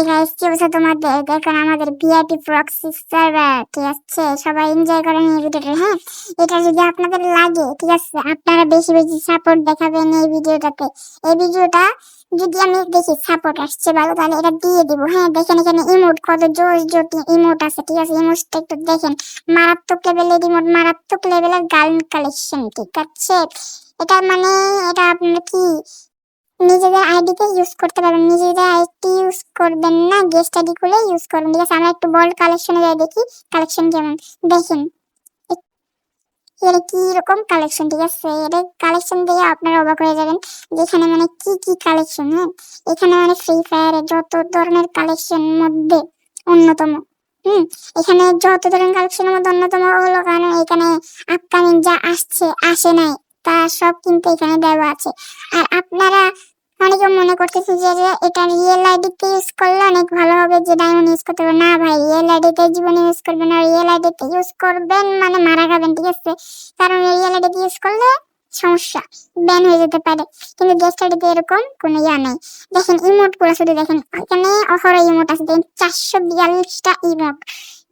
Guys, কি অবস্থা তোমাদের? দেখুন আমাদের ভিআইপি প্রক্সি সার্ভার, ঠিক আছে? সবাই এনজয় করেন এই ভিডিওটা। হ্যাঁ, এটা যদি আপনাদের লাগে, ঠিক আছে, আপনারা বেশি বেশি সাপোর্ট দেখাবেন এই ভিডিওটাতে। এই ভিডিওটা যদি আমি দেখি সাপোর্ট আসছে ভালো, তাহলে এটা দিয়ে দিব। হ্যাঁ, দেখেন এখানে ইমোট, কত জোর জোর ইমোট আছে, ঠিক আছে? ইমোটটা একটু দেখেন, মারাত্মক লেভেলের ইমোট, মারাত্মক লেভেলের গান কালেকশন, ঠিক আছে? এটা মানে এটা আপনারা কি নিজেদের আইডিতে ইউজ করতে পারবেন, নিজেদের আইডি ইউজ করবেন না, গেস্ট আইডি খুলে ইউজ করবেন, ঠিক আছে? আমরা একটু বল্ড কালেকশনে যাই, দেখি কালেকশন কেমন। দেখেন এর কি রকম কালেকশন, ঠিক আছে? এটা কালেকশন দিয়ে আপনারা অবাক হয়ে যাবেন যেখানে মানে কি কি কালেকশন। হ্যাঁ, এখানে মানে ফ্রি ফায়ারের যত ধরনের কালেকশন মধ্যে অন্যতম। এখানে যত ধরনের কালেকশনের মধ্যে অন্যতম হলো, কারণ এখানে আপকামিং যা আসে নাই তা সব কিন্তু এখানে দেওয়া আছে। আর আপনারা অনেকে মনে করতেছে যে এটা রিয়েল আইডিতে ইউজ করলে অনেক ভালো হবে, যে ডায়মন্ড ইউজ করতে হবে। না ভাই, রিয়েল আইডিতে জীবনে ইউজ করবেন না। রিয়েল আইডিতে ইউজ করবেন মানে মারা খাবেন, ঠিক আছে? কারণ রিয়েল আইডিতে ইউজ করলে সমস্যা, ব্যান হয়ে যেতে পারে। কিন্তু গেস্ট আইডিতে এরকম কোনো ইয়া নেই। দেখেন ইমোট গুলো শুধু দেখেন, এখানে অহরহ ইমোট আছে, দেখেন 442টা ইমোট।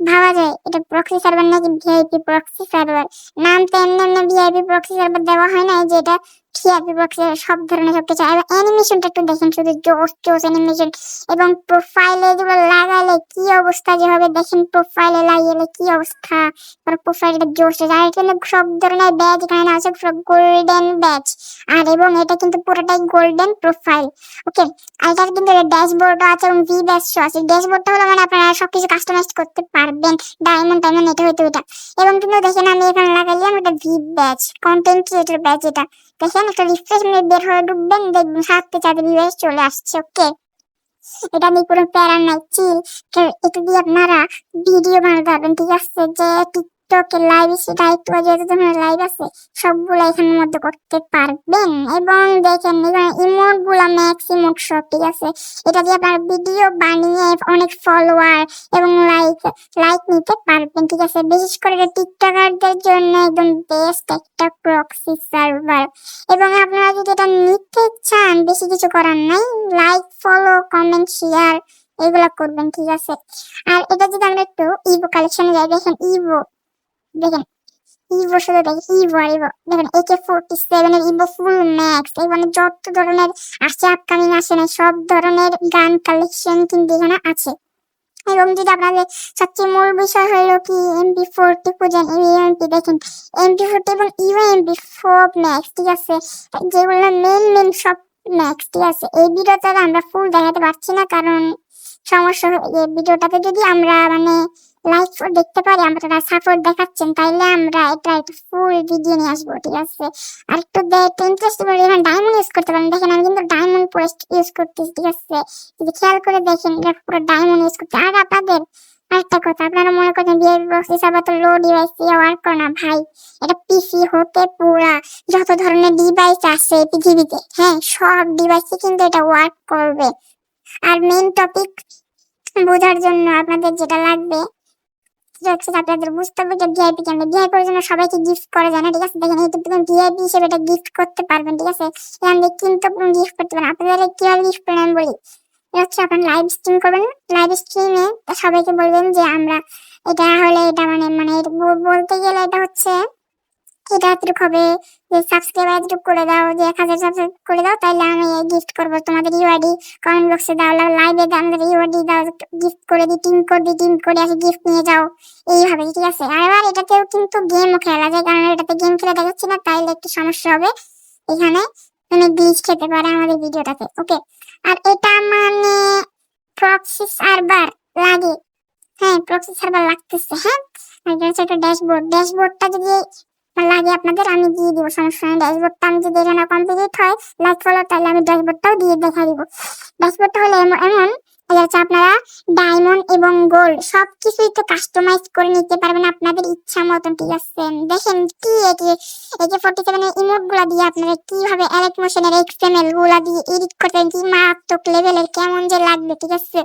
ভাবা যায় এটা প্রক্সি সার্ভার নাকি ভিআইপি প্রক্সি সার্ভার। নাম তো এমনি এমনি ভিআইপি প্রক্সি সার্ভার দেওয়া হয় না, যে এটা ভিআইপি প্রক্সি সব ধরনের সবকিছু। আর অ্যানিমেশনটা একটু দেখেন, শুধু জোস জোস অ্যানিমেশন। এবং প্রোফাইলে এগুলো লাগালে কি অবস্থা যে হবে, দেখেন প্রোফাইলে লাগিয়ে কি অবস্থা। প্রোফাইলটা জোস। আর এখানে সব ধরনের ব্যাজ এখানে আছে, সব গোল্ডেন ব্যাজ। আর এবং এটা কিন্তু পুরোটাই গোল্ডেন প্রোফাইল। ওকে, আর এটার কিন্তু ড্যাশবোর্ডও আছে এবং ভি ব্যাজও আছে। ড্যাশবোর্ডটা হলো মানে আপনারা সবকিছু কাস্টমাইজ করতে পারবেন, ডায়মন্ড টাইমন্ড এটা হইতে ওইটা। এবং কিন্তু দেখেন আমি এখানে লাগাইলাম এটা V badge, content creator badge. এটা দেখেন একটা রিফ্রেশমেন্ট বের হয়ে ঢুকবেন, দেখবেন 7 ভি ব্যাজ চলে আসছে। ওকে, এটা নিয়ে কোনো প্যারা নাই, চিল। এটা দিয়ে আপনারা ভিডিও বানাতে পারবেন, ঠিক আছে? যে টিকটকে লাইভ, সেটা একটু যত ধরনের লাইভ আছে সবগুলো এখানের মধ্যে করতে পারবেন। এবং দেখেন এখানে ইমোট গুলা ম্যাক্স ইমোট সব, ঠিক আছে? এটা দিয়ে আপনার ভিডিও বানিয়ে অনেক ফলোয়ার এবং লাইক নিতে পারবেন, ঠিক আছে? বিশেষ করে এটা টিকটকারদের জন্য একদম বেস্ট একটা প্রক্সি সার্ভার। এবং আপনারা যদি এটা নিতে চান, বেশি কিছু করার নাই, লাইক ফলো কমেন্ট শেয়ার এগুলা করবেন, ঠিক আছে? আর এটা যদি আমরা একটু ইভো কালেকশনে যাই, দেখেন ইভো, দেখেন ইভো, শুধু দেখেন ইভো আর ইভো। দেখেন AK-47 এর ইভো ফুল ম্যাক্স। এই মানে যত ধরনের আসছে, আপকামিং আসে না, সব ধরনের গান কালেকশন কিন্তু এখানে আছে। এবং যদি আপনাদের সবচেয়ে মূল বিষয় হলো কি MP40 খুঁজেন, এমপি দেখেন MP40 এবং UMP4 ম্যাক্স, ঠিক আছে? যেগুলো মেন সব ম্যাক্স, ঠিক আছে? এই ভিডিওতে আমরা ফুল দেখাতে পারছি না, কারণ সমস্যা এই ভিডিওটাতে যদি আমরা মানে লাইক দেখতে পারি, আমরা সাপোর্ট দেখাচ্ছেন, তাইলে আমরা এটা একটু ফুল ভিডিও নিয়ে আসবো, ঠিক আছে? আর একটু ইন্টারেস্ট করে এখানে ডায়মন্ড ইউজ করতে পারেন। দেখেন আমি কিন্তু ডায়মন্ড পোস্ট ইউজ করতেছি, ঠিক আছে? যদি খেয়াল করে দেখেন এটা পুরো ডায়মন্ড ইউজ করতে। আর আপনাদের আরেকটা কথা, আপনারা মনে করছেন ভিআইপি প্রক্সি সার্ভার তো লো ডিভাইস দিয়ে ওয়ার্ক করে না। ভাই, এটা পিসি হতে পুরা যত ধরনের ডিভাইস আছে পৃথিবীতে, হ্যাঁ, সব ডিভাইসে কিন্তু এটা ওয়ার্ক করবে। আর মেইন টপিক বোঝার জন্য আপনাদের যেটা লাগবে আপনাদের বুঝতে হবে যে ভিআইপি কেমন। ভিআইপির জন্য সবাইকে গিফট করা যায় না, ঠিক আছে? দেখেন ইউটিউব থেকে ভিআইপি হিসেবে এটা গিফট করতে পারবেন, ঠিক আছে? এখান থেকে কিন্তু গিফট করতে পারেন। আপনাদের কিভাবে গিফট করবেন আমি বলি। এটা হচ্ছে আপনার লাইভ স্ট্রিম করবেন, লাইভ স্ট্রিমে সবাইকে বলবেন যে আমরা এটা হলে এটা মানে মানে বলতে গেলে এটা হচ্ছে এটা এতটুকু হবে যে সাবস্ক্রাইবার এতটুকু করে দাও, যে 1000 সাবস্ক্রাইব করে দাও, তাইলে আমি গিফট করবো তোমাদের ইউআইডি কমেন্ট বক্সে দাও, লাইভে আমাদের ইউআইডি দাও, গিফট করে দিই, টিম করে আসি, গিফট নিয়ে যাও, এইভাবে, ঠিক আছে? আর এবার এটাতেও কিন্তু গেমও খেলা যায়, কারণ এটাতে গেম খেলে দেখাচ্ছি না, তাইলে একটু সমস্যা হবে। এখানে অনেক গ্লিচ খেতে পারে আমাদের ভিডিওটাতে। ওকে, আর এটা মানে প্রক্সি সার্ভার লাগে। হ্যাঁ, প্রক্সি সার্ভার লাগতেছে। হ্যাঁ, আর এটা হচ্ছে একটা ড্যাশবোর্ডটা যদি লাগে আপনাদের আমি দিয়ে দিব, সমস্যা নেই। ড্যাশবোর্ডটা আমি যদি এখানে কমপ্লিট হয় লাইক ফলো, তাহলে আমি ড্যাশবোর্ডটাও দিয়ে দেখা দিব। ড্যাশবোর্ডটা হলো এমন এটা হচ্ছে আপনারা ডায়মন্ড এবং গোল্ড সবকিছুই তো কাস্টমাইজ করে নিতে পারবেন আপনাদের ইচ্ছা মতন, ঠিক আছে? দেখেন কি AK-47 এর ইমোট গুলা দিয়ে আপনারা কিভাবে অ্যালেট মোশনের XML গুলা দিয়ে এডিট করবেন, কি মারাত্মক লেভেলের, কেমন যে লাগবে, ঠিক আছে?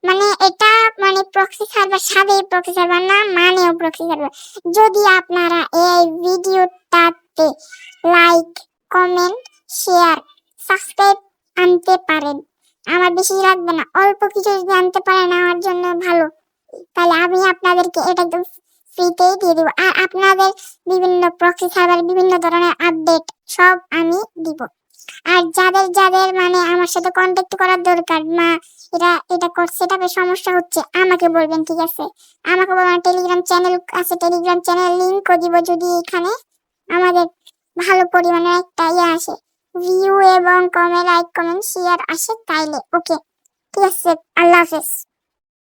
মানে এটা মানে প্রক্সি সার্ভার সাথে প্রক্সি সার্ভার না, মানেও প্রক্সি সার্ভার। যদি আপনারা এই ভিডিওটাতে লাইক কমেন্ট শেয়ার সাবস্ক্রাইব আনতে পারেন, আমার বেশি লাগবে না, অল্প কিছু যদি আনতে পারেন আমার জন্য ভালো, তাহলে আমি আপনাদেরকে এটা একদম ফ্রিতেই দিয়ে দিব। আর আপনাদের বিভিন্ন প্রক্সি সার্ভার বিভিন্ন ধরনের আপডেট সব আমি দিব। আর যাদের যাদের মানে আমার সাথে কন্ট্যাক্ট করার দরকার, মা এটা সেটআপে সমস্যা হচ্ছে, আমাকে বলবেন, ঠিক আছে? আমাকে বলবেন, টেলিগ্রাম চ্যানেল আছে, টেলিগ্রাম চ্যানেল লিংকও দিব, যদি এখানে আমাদের ভালো পরিমাণে একটা আসে, ভিউ এবং কমেন্ট, লাইক কমেন্ট শেয়ার আসে, তাইলে ওকে, ঠিক আছে? আল্লাহ হাফেজ।